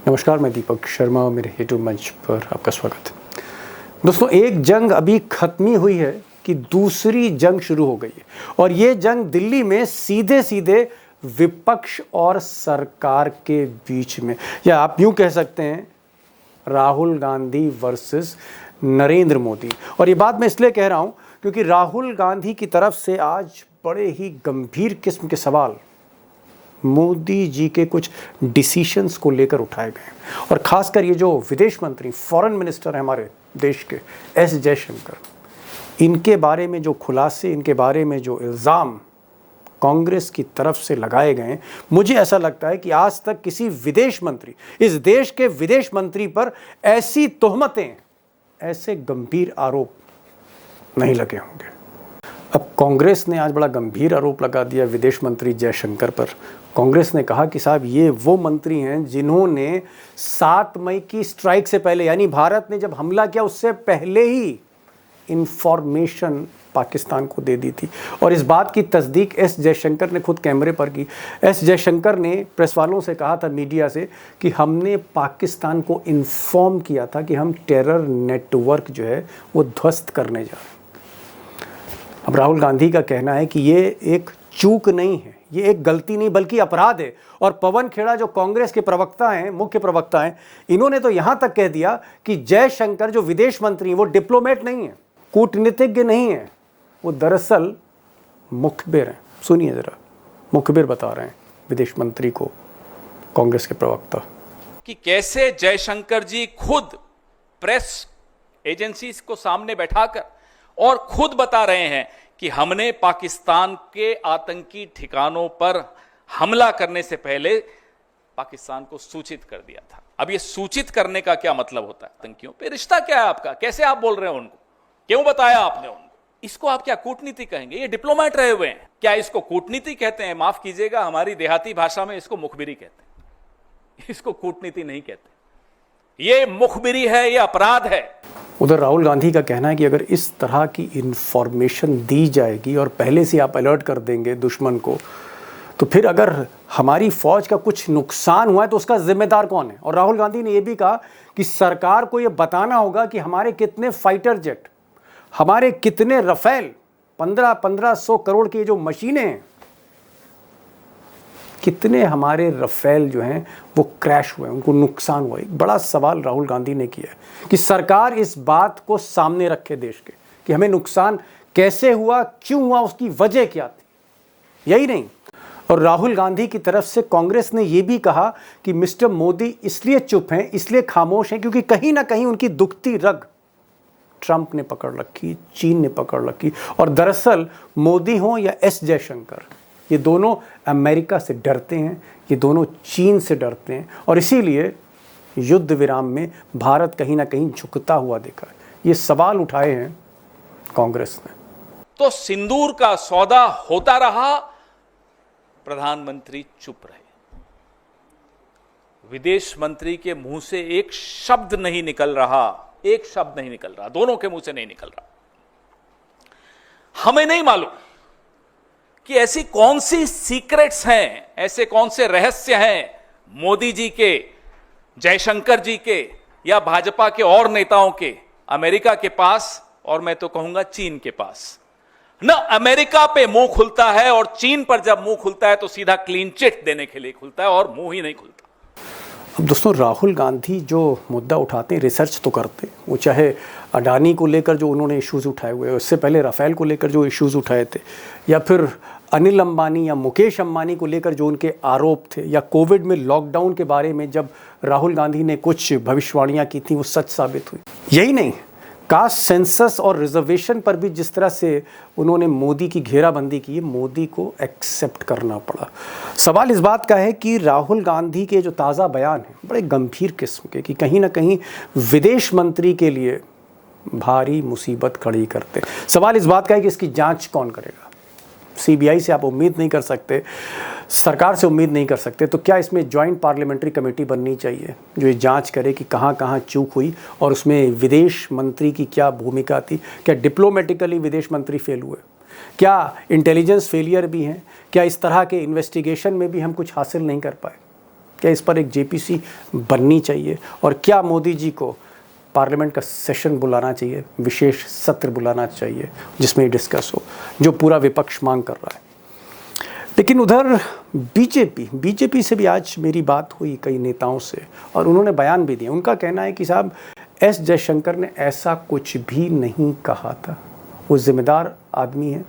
नमस्कार, मैं दीपक शर्मा। मेरे यूट्यूब मंच पर आपका स्वागत है। दोस्तों, एक जंग अभी खत्म ही हुई है कि दूसरी जंग शुरू हो गई है और ये जंग दिल्ली में सीधे सीधे विपक्ष और सरकार के बीच में, या आप यूं कह सकते हैं राहुल गांधी वर्सेस नरेंद्र मोदी। और ये बात मैं इसलिए कह रहा हूं क्योंकि राहुल गांधी की तरफ से आज बड़े ही गंभीर किस्म के सवाल मोदी जी के कुछ डिसीशंस को लेकर उठाए गए और खासकर ये जो विदेश मंत्री फॉरेन मिनिस्टर हैं हमारे देश के एस जयशंकर, इनके बारे में जो खुलासे, इनके बारे में जो इल्ज़ाम कांग्रेस की तरफ से लगाए गए, मुझे ऐसा लगता है कि आज तक किसी विदेश मंत्री, इस देश के विदेश मंत्री पर ऐसी तोहमतें, ऐसे गंभीर आरोप नहीं लगे होंगे। अब कांग्रेस ने आज बड़ा गंभीर आरोप लगा दिया विदेश मंत्री जयशंकर पर। कांग्रेस ने कहा कि साहब ये वो मंत्री हैं जिन्होंने 7 मई की स्ट्राइक से पहले, यानी भारत ने जब हमला किया उससे पहले ही इंफॉर्मेशन पाकिस्तान को दे दी थी। और इस बात की तस्दीक एस जयशंकर ने खुद कैमरे पर की। एस जयशंकर ने प्रेस वालों से कहा था, मीडिया से, कि हमने पाकिस्तान को इन्फॉर्म किया था कि हम टेरर नेटवर्क जो है वो ध्वस्त करने जा रहे हैं। अब राहुल गांधी का कहना है कि ये एक चूक नहीं है, ये एक गलती नहीं बल्कि अपराध है। और पवन खेड़ा जो कांग्रेस के प्रवक्ता हैं, मुख्य प्रवक्ता हैं, इन्होंने तो यहां तक कह दिया कि जयशंकर जो विदेश मंत्री हैं वो डिप्लोमेट नहीं है, कूटनीतिज्ञ नहीं है, वो दरअसल मुखबिर हैं। सुनिए जरा, मुखबिर बता रहे हैं विदेश मंत्री को कांग्रेस के प्रवक्ता कि कैसे जयशंकर जी खुद प्रेस एजेंसीज को सामने बैठाकर और खुद बता रहे हैं कि हमने पाकिस्तान के आतंकी ठिकानों पर हमला करने से पहले पाकिस्तान को सूचित कर दिया था। अब ये सूचित करने का क्या मतलब होता है? आतंकियों पे रिश्ता क्या है आपका? कैसे आप बोल रहे हैं उनको? क्यों बताया आपने उनको? इसको आप क्या कूटनीति कहेंगे? ये डिप्लोमेट रहे हुए हैं, क्या इसको कूटनीति कहते हैं? माफ कीजिएगा, हमारी देहाती भाषा में इसको मुखबिरी कहते हैं, इसको कूटनीति नहीं कहते। ये मुखबिरी है, ये अपराध है। उधर राहुल गांधी का कहना है कि अगर इस तरह की इंफॉर्मेशन दी जाएगी और पहले से आप अलर्ट कर देंगे दुश्मन को, तो फिर अगर हमारी फौज का कुछ नुकसान हुआ है तो उसका जिम्मेदार कौन है? और राहुल गांधी ने यह भी कहा कि सरकार को यह बताना होगा कि हमारे कितने फाइटर जेट, हमारे कितने रफेल, 1500 करोड़ की जो मशीनें हैं, कितने हमारे रफेल जो हैं वो क्रैश हुए, उनको नुकसान हुआ। एक बड़ा सवाल राहुल गांधी ने किया कि सरकार इस बात को सामने रखे देश के कि हमें नुकसान कैसे हुआ, क्यों हुआ, उसकी वजह क्या थी। यही नहीं, और राहुल गांधी की तरफ से कांग्रेस ने यह भी कहा कि मिस्टर मोदी इसलिए चुप हैं, इसलिए खामोश हैं क्योंकि कहीं ना कहीं उनकी दुखती रग ट्रंप ने पकड़ रखी, चीन ने पकड़ रखी। और दरअसल मोदी हो या एस जयशंकर, ये दोनों अमेरिका से डरते हैं, ये दोनों चीन से डरते हैं, और इसीलिए युद्ध विराम में भारत कहीं ना कहीं झुकता हुआ देखा है। ये सवाल उठाए हैं कांग्रेस ने। तो सिंदूर का सौदा होता रहा, प्रधानमंत्री चुप रहे। विदेश मंत्री के मुंह से एक शब्द नहीं निकल रहा, एक शब्द नहीं निकल रहा, दोनों के मुंह से नहीं निकल रहा। हमें नहीं मालूम कि ऐसी कौन सी सीक्रेट्स हैं, ऐसे कौन से रहस्य हैं मोदी जी के, जयशंकर जी के, या भाजपा के और नेताओं के अमेरिका के पास, और मैं तो कहूंगा चीन के पास। न अमेरिका पे मुंह खुलता है, और चीन पर जब मुंह खुलता है तो सीधा क्लीन चिट देने के लिए खुलता है, और मुंह ही नहीं खुलता। अब दोस्तों, राहुल गांधी जो मुद्दा उठाते हैं, रिसर्च तो करते हैं, वो चाहे अडानी को लेकर जो उन्होंने इश्यूज़ उठाए हुए, उससे पहले राफेल को लेकर जो इश्यूज़ उठाए थे, या फिर अनिल अंबानी या मुकेश अंबानी को लेकर जो उनके आरोप थे, या कोविड में लॉकडाउन के बारे में जब राहुल गांधी ने कुछ भविष्यवाणियां की थी वो सच साबित हुई। यही नहीं, कास्ट सेंसस और रिजर्वेशन पर भी जिस तरह से उन्होंने मोदी की घेराबंदी की, मोदी को एक्सेप्ट करना पड़ा। सवाल इस बात का है कि राहुल गांधी के जो ताज़ा बयान हैं बड़े गंभीर किस्म के, कि कहीं ना कहीं विदेश मंत्री के लिए भारी मुसीबत खड़ी करते। सवाल इस बात का है कि इसकी जांच कौन करेगा? सीबीआई से आप उम्मीद नहीं कर सकते, सरकार से उम्मीद नहीं कर सकते, तो क्या इसमें जॉइंट पार्लियामेंट्री कमेटी बननी चाहिए जो ये जांच करे कि कहाँ कहाँ चूक हुई और उसमें विदेश मंत्री की क्या भूमिका थी? क्या डिप्लोमेटिकली विदेश मंत्री फेल हुए? क्या इंटेलिजेंस फेलियर भी हैं? क्या इस तरह के इन्वेस्टिगेशन में भी हम कुछ हासिल नहीं कर पाए? क्या इस पर एक जेपीसी बननी चाहिए? और क्या मोदी जी को पार्लियामेंट का सेशन बुलाना चाहिए, विशेष सत्र बुलाना चाहिए जिसमें ये डिस्कस हो, जो पूरा विपक्ष मांग कर रहा है? लेकिन उधर बीजेपी से भी आज मेरी बात हुई कई नेताओं से और उन्होंने बयान भी दिए। उनका कहना है कि साहब एस जयशंकर ने ऐसा कुछ भी नहीं कहा था, वो जिम्मेदार आदमी है,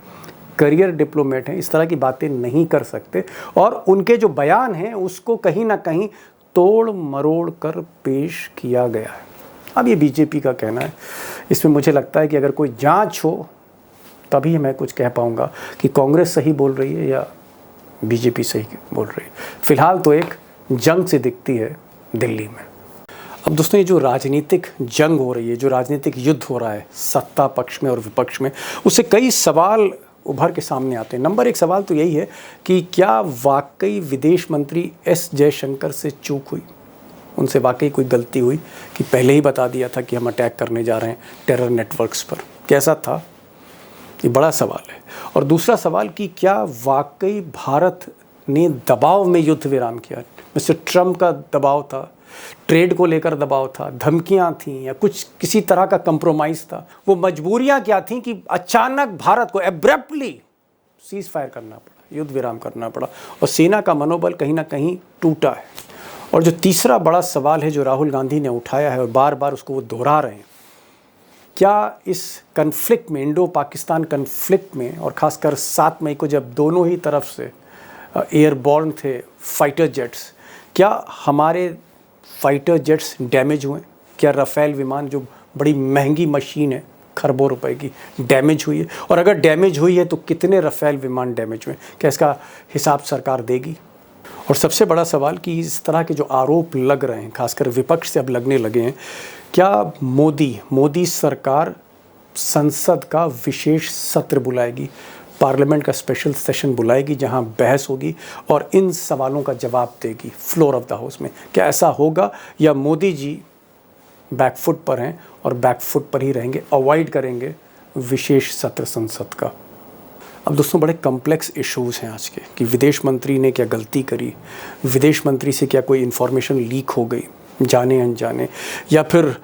करियर डिप्लोमेट हैं, इस तरह की बातें नहीं कर सकते और उनके जो बयान हैं उसको कहीं ना कहीं तोड़ मरोड़ कर पेश किया गया है। अब ये बीजेपी का कहना है, इसमें मुझे लगता है कि अगर कोई जांच हो तभी मैं कुछ कह पाऊंगा कि कांग्रेस सही बोल रही है या बीजेपी सही बोल रही है। फिलहाल तो एक जंग से दिखती है दिल्ली में। अब दोस्तों ये जो राजनीतिक जंग हो रही है, जो राजनीतिक युद्ध हो रहा है सत्ता पक्ष में और विपक्ष में, उससे कई सवाल उभर के सामने आते हैं। नंबर एक सवाल तो यही है कि क्या वाकई विदेश मंत्री एस जयशंकर से चूक हुई, उनसे वाकई कोई गलती हुई कि पहले ही बता दिया था कि हम अटैक करने जा रहे हैं टेरर नेटवर्क्स पर? कैसा था? ये बड़ा सवाल है। और दूसरा सवाल कि क्या वाकई भारत ने दबाव में युद्ध विराम किया? मिस्टर ट्रम्प का दबाव था, ट्रेड को लेकर दबाव था, धमकियां थीं या कुछ किसी तरह का कंप्रोमाइज़ था? वो मजबूरियां क्या थीं कि अचानक भारत को एब्रप्टली सीज फायर करना पड़ा, युद्ध विराम करना पड़ा और सेना का मनोबल कहीं ना कहीं टूटा है? और जो तीसरा बड़ा सवाल है जो राहुल गांधी ने उठाया है और बार बार उसको वो दोहरा रहे हैं, क्या इस कन्फ्लिक्ट में, इंडो पाकिस्तान कन्फ्लिक्ट में, और ख़ासकर 7 मई को जब दोनों ही तरफ से एयरबॉर्न थे फाइटर जेट्स, क्या हमारे फाइटर जेट्स डैमेज हुए? क्या राफेल विमान जो बड़ी महंगी मशीन है, खरबों रुपए की, डैमेज हुई है? और अगर डैमेज हुई है तो कितने राफेल विमान डैमेज हुए? क्या इसका हिसाब सरकार देगी? और सबसे बड़ा सवाल कि इस तरह के जो आरोप लग रहे हैं, खासकर विपक्ष से अब लगने लगे हैं, क्या मोदी सरकार संसद का विशेष सत्र बुलाएगी, पार्लियामेंट का स्पेशल सेशन बुलाएगी जहां बहस होगी और इन सवालों का जवाब देगी फ्लोर ऑफ द हाउस में? क्या ऐसा होगा या मोदी जी बैकफुट पर हैं और बैकफुट पर ही रहेंगे, अवॉइड करेंगे विशेष सत्र संसद का? अब दोस्तों बड़े कॉम्प्लेक्स इश्यूज़ हैं आज के कि विदेश मंत्री ने क्या गलती करी, विदेश मंत्री से क्या कोई इन्फॉर्मेशन लीक हो गई जाने अनजाने, या फिर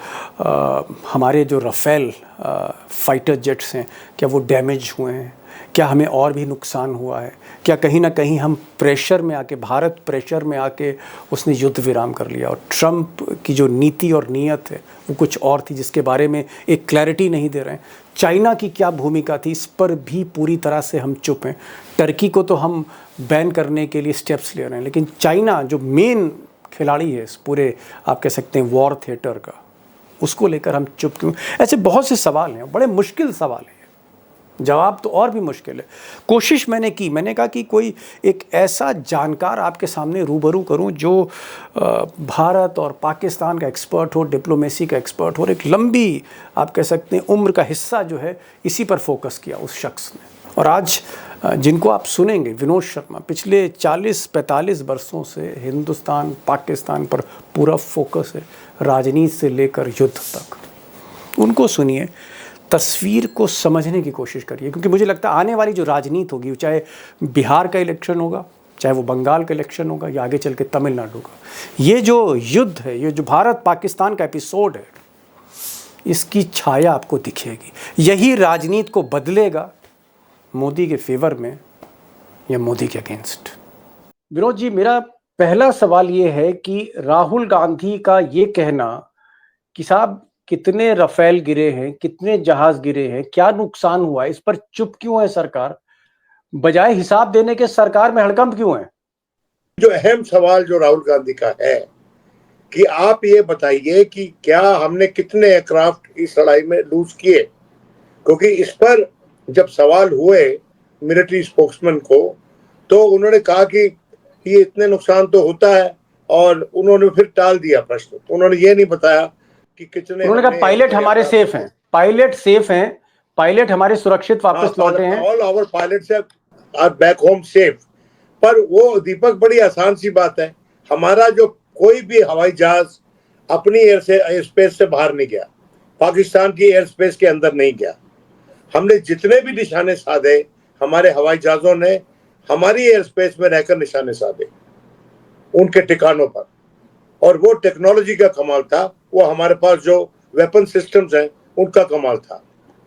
हमारे जो राफेल फाइटर जेट्स हैं क्या वो डैमेज हुए हैं, क्या हमें और भी नुकसान हुआ है, क्या कहीं ना कहीं हम प्रेशर में आके, भारत प्रेशर में आके उसने युद्ध विराम कर लिया और ट्रंप की जो नीति और नीयत है वो कुछ और थी जिसके बारे में एक क्लैरिटी नहीं दे रहे हैं। चाइना की क्या भूमिका थी, इस पर भी पूरी तरह से हम चुप हैं। टर्की को तो हम बैन करने के लिए स्टेप्स ले रहे हैं, लेकिन चाइना जो मेन खिलाड़ी है इस पूरे, आप कह सकते हैं वॉर थिएटर का, उसको लेकर हम चुप क्यों? ऐसे बहुत से सवाल हैं, बड़े मुश्किल सवाल हैं, जवाब तो और भी मुश्किल है। कोशिश मैंने की, मैंने कहा कि कोई एक ऐसा जानकार आपके सामने रूबरू करूं जो भारत और पाकिस्तान का एक्सपर्ट हो, डिप्लोमेसी का एक्सपर्ट हो, और एक लंबी आप कह सकते हैं उम्र का हिस्सा जो है इसी पर फोकस किया उस शख्स ने। और आज जिनको आप सुनेंगे, विनोद शर्मा, पिछले 40-45 वर्षों से हिंदुस्तान पाकिस्तान पर पूरा फोकस है, राजनीति से लेकर युद्ध तक। उनको सुनिए, तस्वीर को समझने की कोशिश करिए, क्योंकि मुझे लगता है आने वाली जो राजनीति होगी, चाहे बिहार का इलेक्शन होगा, चाहे वो बंगाल का इलेक्शन होगा या आगे चल के तमिलनाडु का, ये जो युद्ध है, ये जो भारत पाकिस्तान का एपिसोड है, इसकी छाया आपको दिखेगी। यही राजनीति को बदलेगा, मोदी के फेवर में या मोदी के अगेंस्ट। विनोद जी, मेरा पहला सवाल ये है कि राहुल गांधी का ये कहना कि साहब कितने राफेल गिरे हैं, कितने जहाज गिरे हैं, क्या नुकसान हुआ है, इस पर चुप क्यों है सरकार? बजाय हिसाब देने के सरकार में हड़कंप क्यों है? जो अहम सवाल जो राहुल गांधी का है कि आप ये बताइए कि क्या हमने कितने एयरक्राफ्ट इस लड़ाई में लूज किए, क्योंकि इस पर जब सवाल हुए मिलिट्री स्पोक्समैन को तो उन्होंने कहा कि ये इतने नुकसान तो होता है, और उन्होंने फिर टाल दिया प्रश्न। तो उन्होंने ये नहीं बताया कि कितने। उन्होंने कहा पायलट हमारे सेफ हैं, पायलट सेफ हैं, पायलट हमारे सुरक्षित वापस लौटे हैं, all our pilots are back home safe. पर वो दीपक बड़ी आसान सी बात है, हमारा जो कोई भी हवाई जहाज अपनी एयर स्पेस से बाहर नहीं गया, पाकिस्तान की एयर स्पेस के अंदर नहीं गया। हमने जितने भी निशाने साधे, हमारे हवाई जहाजों ने हमारी एयर स्पेस में रहकर निशाने साधे। उनके ठिकानों पर। और वो टेक्नोलॉजी का कमाल था, वो हमारे पास जो वेपन सिस्टम्स हैं उनका कमाल था,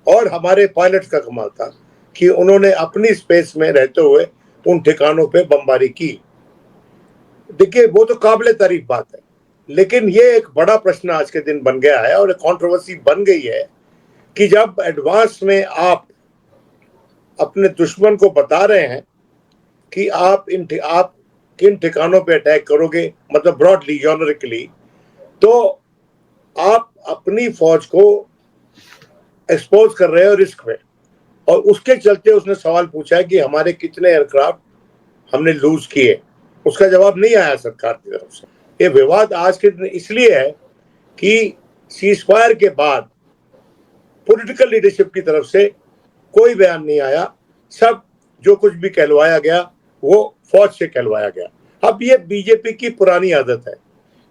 और हमारे पायलट्स का कमाल था कि उन्होंने अपनी स्पेस में रहते हुए उन ठिकानों पे बमबारी की। देखिए, वो तो काबिले तारीफ बात है, लेकिन ये एक बड़ा प्रश्न आज के दिन बन गया है और एक कंट्रोवर्सी बन गई है कि जब एडवांस में आप अपने दुश्मन को बता रहे हैं कि आप किन ठिकानों पे अटैक करोगे, मतलब ब्रॉडली यूनरिकली, तो आप अपनी फौज को एक्सपोज कर रहे हो रिस्क में। और उसके चलते उसने सवाल पूछा है कि हमारे कितने एयरक्राफ्ट हमने लूज किए। उसका जवाब नहीं आया सरकार की तरफ से। ये विवाद आज के दिन इसलिए है कि सीजफायर के बाद पॉलिटिकल लीडरशिप की तरफ से कोई बयान नहीं आया। सब जो कुछ भी कहलवाया गया वो फौज से कहलवाया गया। अब ये बीजेपी की पुरानी आदत है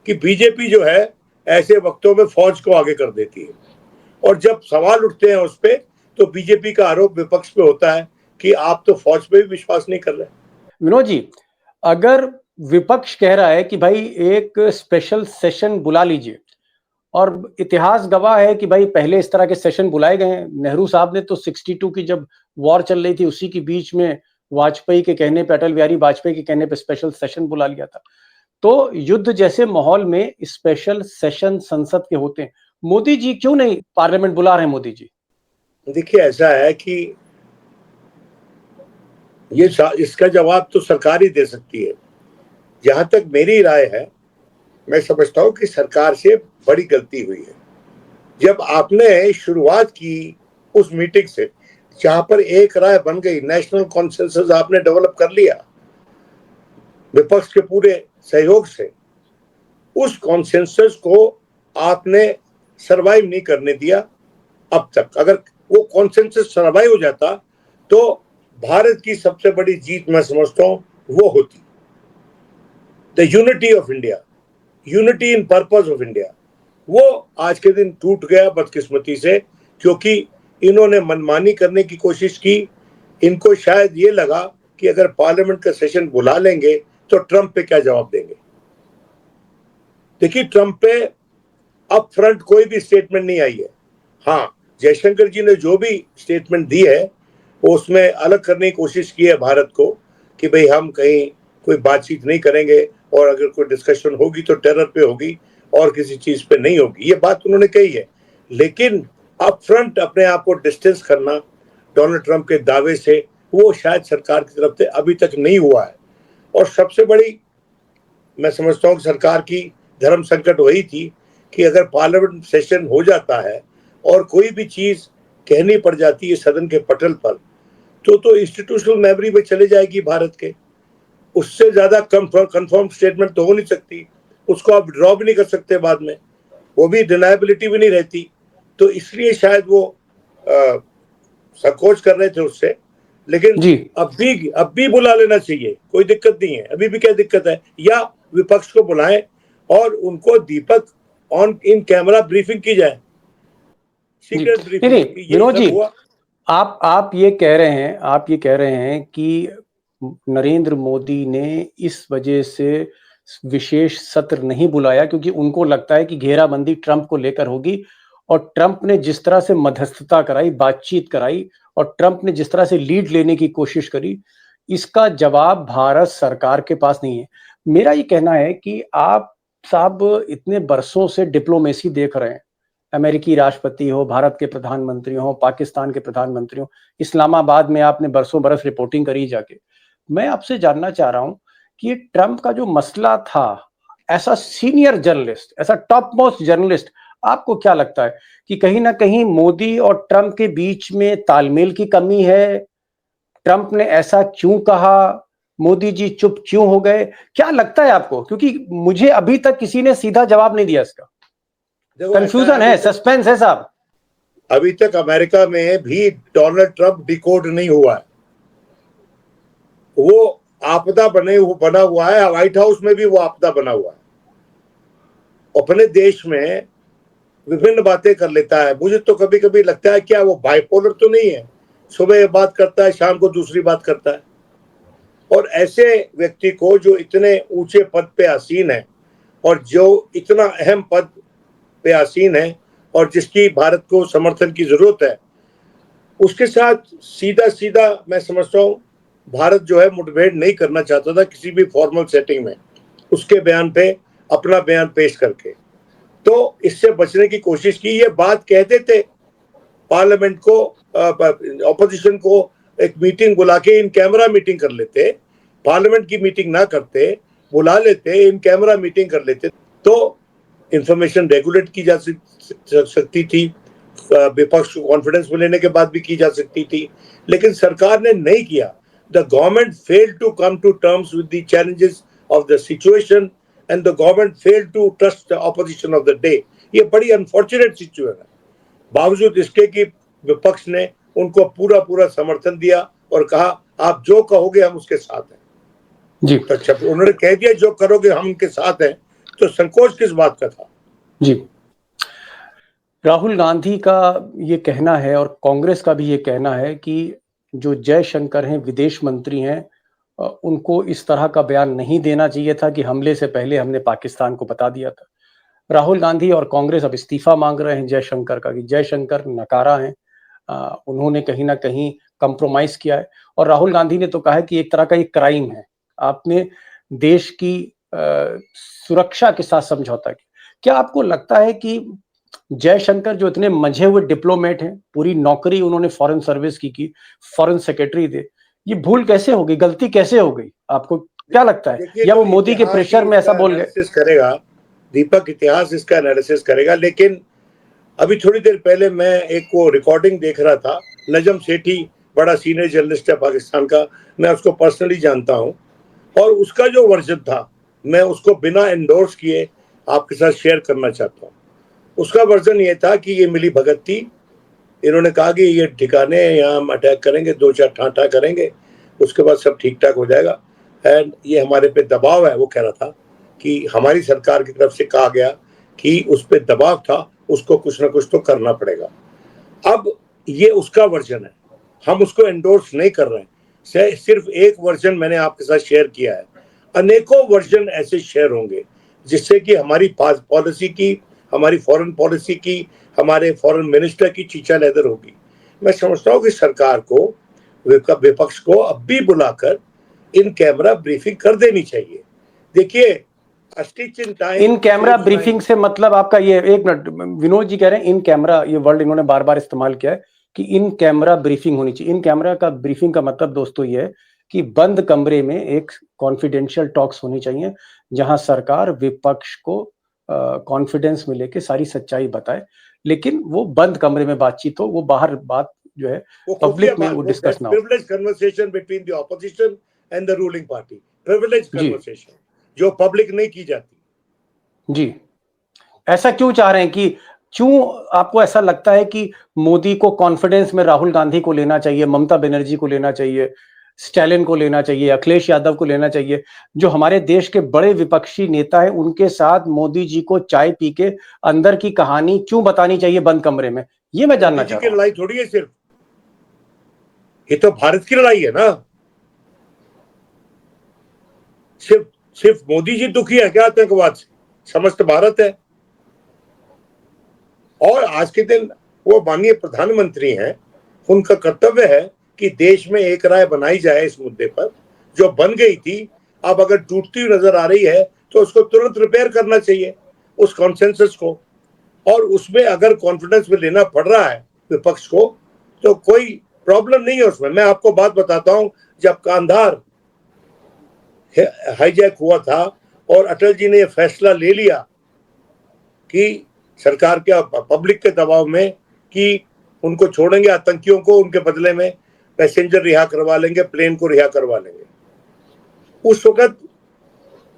कि बीजेपी जो है ऐसे वक्तों में फौज को आगे कर देती है, और जब सवाल उठते हैं उस पे तो बीजेपी का आरोप विपक्ष पे होता है कि आप तो फौज पे भी विश्वास नहीं कर रहे। विनोद जी, अगर विपक्ष कह रहा है कि भाई एक स्पेशल सेशन बुला लीजिए, और इतिहास गवाह है कि भाई पहले इस तरह के सेशन बुलाए गए हैं। नेहरू साहब ने तो 62 की जब वॉर चल रही थी उसी के बीच में वाजपेयी के कहने पे, अटल बिहारी वाजपेयी के कहने पे स्पेशल सेशन बुला लिया था। तो युद्ध जैसे माहौल में स्पेशल सेशन संसद के होते हैं। मोदी जी क्यों नहीं पार्लियामेंट बुला रहे हैं? मोदी जी, देखिए, ऐसा है कि इसका जवाब तो सरकार ही दे सकती है। जहां तक मेरी राय है, मैं समझता हूं कि सरकार से बड़ी गलती हुई है। जब आपने शुरुआत की उस मीटिंग से, जहां पर एक राय बन गई, नेशनल कॉन्सेंसस आपने डेवलप कर लिया विपक्ष के पूरे सहयोग से, उस कॉन्सेंसस को आपने सरवाइव नहीं करने दिया अब तक। अगर वो कॉन्सेंसस सरवाइव हो जाता तो भारत की सबसे बड़ी जीत मैं समझता हूं वो होती the unity of India, unity in purpose of India. वो आज के दिन टूट गया बदकिस्मती से, क्योंकि इन्होंने मनमानी करने की कोशिश की। इनको शायद ये लगा कि अगर पार्लियामेंट का सेशन बुला लेंगे तो ट्रंप पे क्या जवाब देंगे। देखिए, ट्रंप पे अप फ्रंट कोई भी स्टेटमेंट नहीं आई है। हाँ, जयशंकर जी ने जो भी स्टेटमेंट दी है वो उसमें अलग करने की कोशिश की है भारत को कि भाई हम कहीं कोई बातचीत नहीं करेंगे, और अगर कोई डिस्कशन होगी तो टेरर पे होगी और किसी चीज पे नहीं होगी, ये बात उन्होंने कही है। लेकिन अप फ्रंट अपने आप को डिस्टेंस करना डोनाल्ड ट्रंप के दावे से, वो शायद सरकार की तरफ से अभी तक नहीं हुआ है। और सबसे बड़ी मैं समझता हूँ कि सरकार की धर्म संकट वही थी कि अगर पार्लियामेंट सेशन हो जाता है और कोई भी चीज कहनी पड़ जाती है सदन के पटल पर, तो इंस्टीट्यूशनल मेमोरी में चले जाएगी भारत के। उससे ज्यादा कंफर्म स्टेटमेंट तो हो नहीं सकती, उसको आप ड्रॉ भी नहीं कर सकते बाद में, वो भी डिनायबिलिटी भी नहीं रहती। तो इसलिए शायद वो संकोच कर रहे थे उससे। लेकिन अब भी बुला लेना चाहिए, कोई दिक्कत नहीं है। अभी भी क्या दिक्कत है? या विपक्ष को बुलाएं और उनको दीपक ऑन इन कैमरा ब्रीफिंग की जाए, सीक्रेट ब्रीफिंग। नहीं विनोद जी, आप ये कह रहे हैं कि नरेंद्र मोदी ने इस वजह से विशेष सत्र नहीं बुलाया क्योंकि उनको लगता है कि घेराबंदी ट्रंप को लेकर होगी, और ट्रंप ने जिस तरह से मध्यस्थता कराई, बातचीत कराई, और ट्रंप ने जिस तरह से लीड लेने की कोशिश करी, इसका जवाब भारत सरकार के पास नहीं है। मेरा ये कहना है कि आप साहब इतने बरसों से डिप्लोमेसी देख रहे हैं, अमेरिकी राष्ट्रपति हो, भारत के प्रधानमंत्री हो, पाकिस्तान के प्रधानमंत्री हो, इस्लामाबाद में आपने बरसों बरस रिपोर्टिंग करी जाके। मैं आपसे जानना चाह रहा हूं कि ये ट्रंप का जो मसला था, ऐसा सीनियर जर्नलिस्ट, ऐसा टॉप मोस्ट जर्नलिस्ट, आपको क्या लगता है कि कहीं ना कहीं मोदी और ट्रंप के बीच में तालमेल की कमी है? ट्रंप ने ऐसा क्यों कहा? मोदी जी चुप क्यों हो गए? क्या लगता है आपको? क्योंकि मुझे अभी तक किसी ने सीधा जवाब नहीं दिया इसका। कंफ्यूजन है, सस्पेंस है साहब। अभी तक अमेरिका में भी डोनाल्ड ट्रंप डिकोड नहीं हुआ है, वो आपदा बना हुआ है। व्हाइट हाउस में भी वो आपदा बना हुआ है। अपने देश में विभिन्न बातें कर लेता है। मुझे तो कभी कभी लगता है क्या वो बाइपोलर तो नहीं है? सुबह बात करता है, शाम को दूसरी बात करता है। और ऐसे व्यक्ति को जो इतने ऊंचे पद पे आसीन है और जो इतना अहम पद पे आसीन है और जिसकी भारत को समर्थन की जरूरत है, उसके साथ सीधा सीधा मैं समझता हूँ भारत जो है मुठभेड़ नहीं करना चाहता था किसी भी फॉर्मल सेटिंग में, उसके बयान पे अपना बयान पेश करके। तो इससे बचने की कोशिश की। ये बात कहते थे पार्लियामेंट को, ऑपोजिशन को एक मीटिंग बुला के इन कैमरा मीटिंग कर लेते, पार्लियामेंट की मीटिंग ना करते, बुला लेते, इन कैमरा मीटिंग कर लेते, तो इंफॉर्मेशन रेगुलेट की जा सकती थी, विपक्ष को कॉन्फिडेंस में लेने के बाद भी की जा सकती थी, लेकिन सरकार ने नहीं किया। The government failed to come to terms with the challenges of the situation and the government failed to trust the opposition of the day. ये बड़ी अनफॉर्चुनेट सिचुएशन है। बावजूद इसके कि विपक्ष ने उनको पूरा पूरा समर्थन दिया और कहा आप जो कहोगे हम उसके साथ हैं जी। तो उन्होंने कह दिया जो करोगे हम उनके साथ हैं, तो संकोच किस बात का था। जी, राहुल गांधी का ये कहना है और कांग्रेस का भी ये कहना है कि जो जयशंकर हैं, विदेश मंत्री हैं, उनको इस तरह का बयान नहीं देना चाहिए था कि हमले से पहले हमने पाकिस्तान को बता दिया था। राहुल गांधी और कांग्रेस अब इस्तीफा मांग रहे हैं जयशंकर का कि जयशंकर नकारा हैं, उन्होंने कहीं ना कहीं कंप्रोमाइज किया है। और राहुल गांधी ने तो कहा है कि एक तरह का ये क्राइम है, आपने देश की सुरक्षा के साथ समझौता किया। क्या आपको लगता है कि जयशंकर जो इतने मंझे हुए डिप्लोमेट हैं, पूरी नौकरी उन्होंने फॉरेन सर्विस की फॉरेन सेक्रेटरी थे, ये भूल कैसे हो गई, गलती कैसे हो गई, आपको क्या लगता है? या वो मोदी के प्रेशर में ऐसा बोल गए? करेगा दीपक, इतिहास इसका एनालिसिस करेगा। लेकिन अभी थोड़ी देर पहले मैं एक वो रिकॉर्डिंग देख रहा था, नजम सेठी बड़ा सीनियर जर्नलिस्ट है पाकिस्तान का, मैं उसको पर्सनली जानता हूं, और उसका जो वर्जन था मैं उसको बिना एंडोर्स किए आपके साथ शेयर करना चाहता हूँ। उसका वर्जन ये था कि ये मिली भगत थी, इन्होंने कहा कि ये ठिकाने यहाँ हम अटैक करेंगे, 2-4 ठाठा करेंगे, उसके बाद सब ठीक ठाक हो जाएगा, एंड ये हमारे पे दबाव है। वो कह रहा था कि हमारी सरकार की तरफ से कहा गया कि उस पर दबाव था, उसको कुछ ना कुछ तो करना पड़ेगा। अब ये उसका वर्जन है, हम उसको एंडोर्स नहीं कर रहे हैं, सिर्फ एक वर्जन मैंने आपके साथ शेयर किया है। अनेकों वर्जन ऐसे शेयर होंगे जिससे कि हमारी पॉलिसी की, हमारी फॉरेन पॉलिसी की, हमारे फॉरेन मिनिस्टर की चीचा लेदर होगी। मैं समझता हूँ कि सरकार को, विपक्ष को अब भी बुलाकर इन कैमरा ब्रीफिंग कर देनी चाहिए। देखिए, इन कैमरा ब्रीफिंग से मतलब आपका ये, एक मिनट, विनोद जी कह रहे हैं इन कैमरा, ये वर्ड इन्होंने बार बार इस्तेमाल किया है कि इन कैमरा ब्रीफिंग होनी चाहिए। इन कैमरा का ब्रीफिंग का मतलब दोस्तों ये है कि बंद कमरे में एक कॉन्फिडेंशियल टॉक्स होनी चाहिए जहां सरकार विपक्ष को कॉन्फिडेंस में लेके सारी सच्चाई बताए, लेकिन वो बंद कमरे में बातचीत हो, वो बाहर बात जो है पब्लिक में वो डिस्कस ना हो। Privilege conversation between the opposition and the ruling party, privilege conversation जो पब्लिक नहीं की जाती। जी, ऐसा क्यों चाह रहे हैं कि क्यों आपको ऐसा लगता है कि मोदी को कॉन्फिडेंस में राहुल गांधी को लेना चाहिए, ममता बनर्जी को लेना चाहिए, स्टैलिन को लेना चाहिए, अखिलेश यादव को लेना चाहिए, जो हमारे देश के बड़े विपक्षी नेता हैं, उनके साथ मोदी जी को चाय पी के अंदर की कहानी क्यों बतानी चाहिए बंद कमरे में? ये मैं जानना चाहता हूं। लड़ाई थोड़ी है सिर्फ, ये तो भारत की लड़ाई है ना। सिर्फ मोदी जी दुखी है क्या आतंकवाद से? समस्त भारत है। और आज के दिन वो माननीय प्रधानमंत्री हैं, उनका कर्तव्य है कि देश में एक राय बनाई जाए इस मुद्दे पर, जो बन गई थी अब अगर टूटती हुई नजर आ रही है तो उसको तुरंत रिपेयर करना चाहिए, उस कॉन्सेंसस को। और उसमें अगर कॉन्फिडेंस में लेना पड़ रहा है विपक्ष को तो कोई प्रॉब्लम नहीं है उसमें। मैं आपको बात बताता हूं, जब कांधार हाईजैक हुआ था और अटल जी ने यह फैसला ले लिया कि सरकार के पब्लिक के दबाव में कि उनको छोड़ेंगे आतंकियों को, उनके बदले में पैसेंजर रिहा करवा लेंगे, प्लेन को रिहा करवा लेंगे। उस वक्त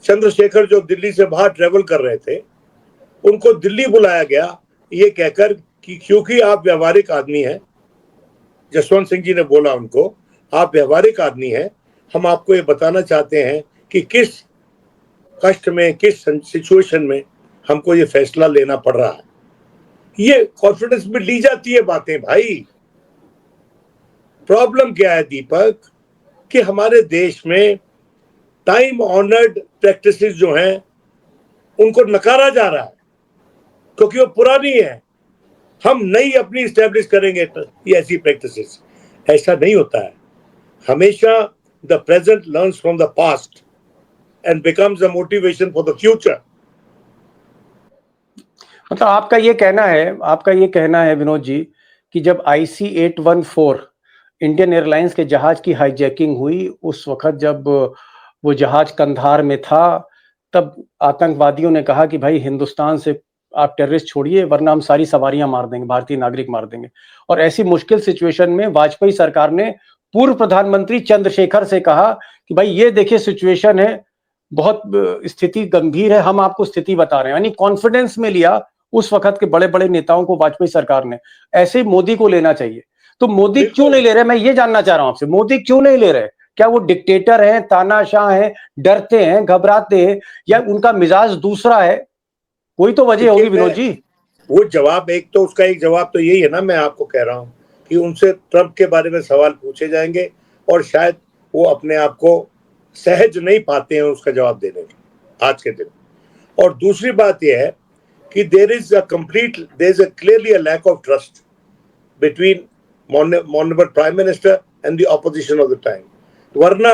चंद्रशेखर जो दिल्ली से बाहर ट्रेवल कर रहे थे, उनको दिल्ली बुलाया गया ये कहकर कि क्योंकि आप व्यावहारिक आदमी हैं, जसवंत सिंह जी ने बोला उनको, आप व्यावहारिक आदमी हैं, हम आपको ये बताना चाहते हैं कि किस कष्ट में, किस सिचुएशन में हमको ये फैसला लेना पड़ रहा है। ये कॉन्फिडेंस में ली जाती है बातें भाई। प्रॉब्लम क्या है दीपक कि हमारे देश में टाइम ऑनर्ड प्रैक्टिसेस जो हैं उनको नकारा जा रहा है क्योंकि वो पुरानी है। हम नई अपनी स्टैब्लिश करेंगे तो ये ऐसी प्रैक्टिसेस, ऐसा नहीं होता है। हमेशा the present learns from the past and becomes a motivation for the future. मतलब आपका ये कहना है विनोद जी कि जब IC-814 इंडियन एयरलाइंस के जहाज की हाईजैकिंग हुई, उस वक्त जब वो जहाज कंधार में था, तब आतंकवादियों ने कहा कि भाई हिंदुस्तान से आप टेररिस्ट छोड़िए वरना हम सारी सवारियां मार देंगे, भारतीय नागरिक मार देंगे। और ऐसी मुश्किल सिचुएशन में वाजपेयी सरकार ने पूर्व प्रधानमंत्री चंद्रशेखर से कहा कि भाई ये देखिए सिचुएशन है, बहुत स्थिति गंभीर है, हम आपको स्थिति बता रहे हैं। यानी कॉन्फिडेंस में लिया उस वक्त के बड़े बड़े नेताओं को वाजपेयी सरकार ने। ऐसे ही मोदी को लेना चाहिए। तो मोदी क्यों नहीं ले रहे, मैं ये जानना चाह रहा हूं आपसे, मोदी क्यों नहीं ले रहे? क्या वो डिक्टेटर हैं, तानाशाह हैं, डरते हैं, घबराते हैं, या उनका मिजाज दूसरा है? कोई तो वजह होगी विनोद जी। वो जवाब उसका एक जवाब तो यही है ना, मैं आपको कह रहा हूं कि उनसे ट्रंप के बारे में सवाल पूछे जाएंगे और शायद वो अपने आप को सहज नहीं पाते हैं उसका जवाब देने में आज के दिन। और दूसरी बात यह है कि there is clearly a lack of trust between Honorable Prime Minister and the opposition of the time. वरना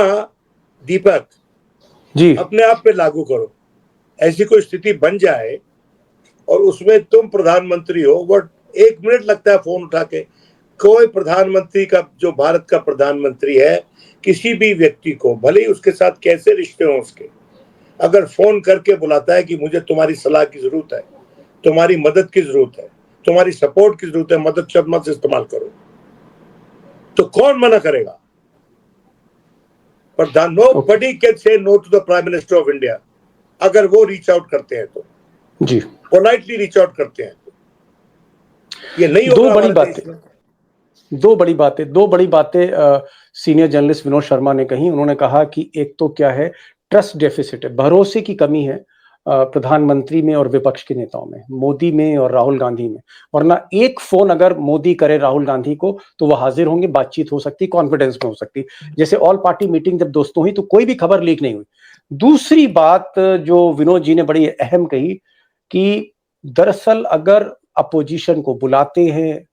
दीपक जी अपने आप पे लागू करो, ऐसी कोई स्थिति बन जाए और उसमें तुम प्रधानमंत्री हो, वो 1 मिनट लगता है फोन उठा के, कोई प्रधानमंत्री का, जो भारत का प्रधानमंत्री है, किसी भी व्यक्ति को, भले ही उसके साथ कैसे रिश्ते हो उसके, अगर फोन करके बुलाता है कि मुझे तुम्हारी सलाह की जरूरत है, तुम्हारी मदद की जरूरत है, तुम्हारी सपोर्ट की जरूरत है, मदद शब्द मत इस्तेमाल करो, तो कौन मना करेगा? पर nobody can say no to the Prime Minister of India अगर वो रीच आउट करते हैं तो, जी पोलाइटली रीच आउट करते हैं तो। ये नहीं होगा। दो बड़ी बातें सीनियर जर्नलिस्ट विनोद शर्मा ने कही। उन्होंने कहा कि एक तो क्या है, ट्रस्ट डेफिसिट है, भरोसे की कमी है प्रधानमंत्री में और विपक्ष के नेताओं में, मोदी में और राहुल गांधी में। वरना एक फोन अगर मोदी करे राहुल गांधी को तो वह हाजिर होंगे, बातचीत हो सकती, कॉन्फिडेंस में हो सकती। जैसे ऑल पार्टी मीटिंग जब दोस्तों हुई तो कोई भी खबर लीक नहीं हुई। दूसरी बात जो विनोद जी ने बड़ी अहम कही कि दरअसल अगर अपोजिशन को बुलाते हैं,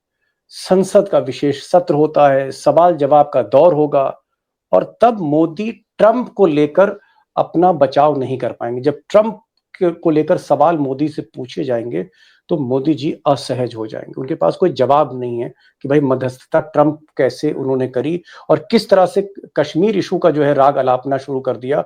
संसद का विशेष सत्र होता है, सवाल जवाब का दौर होगा, और तब मोदी ट्रंप को लेकर अपना बचाव नहीं कर पाएंगे। जब ट्रंप को लेकर सवाल मोदी से पूछे जाएंगे तो मोदी जी असहज हो जाएंगे, उनके पास कोई जवाब नहीं है कि भाई मध्यस्थता ट्रंप कैसे उन्होंने करी और किस तरह से कश्मीर इशू का जो है राग अलापना शुरू कर दिया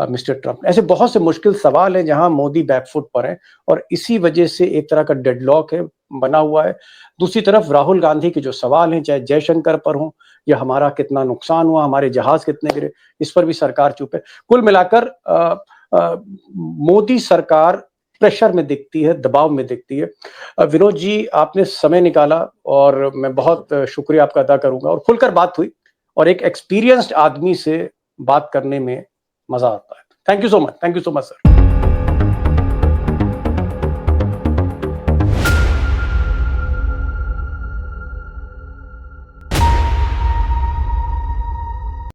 मिस्टर ट्रंप। ऐसे बहुत से मुश्किल सवाल हैं जहां मोदी बैकफुट पर है और इसी वजह से एक तरह का डेडलॉक है बना हुआ है। दूसरी तरफ राहुल गांधी के जो सवाल हैं, चाहे जयशंकर पर हो या हमारा कितना नुकसान हुआ, हमारे जहाज कितने गिरे, इस पर भी सरकार चुप है। कुल मिलाकर मोदी सरकार प्रेशर में दिखती है, दबाव में दिखती है। विनोद जी, आपने समय निकाला और मैं बहुत शुक्रिया आपका अदा करूंगा, और खुलकर बात हुई और एक एक्सपीरियंस्ड आदमी से बात करने में मजा आता है। Thank you so much sir.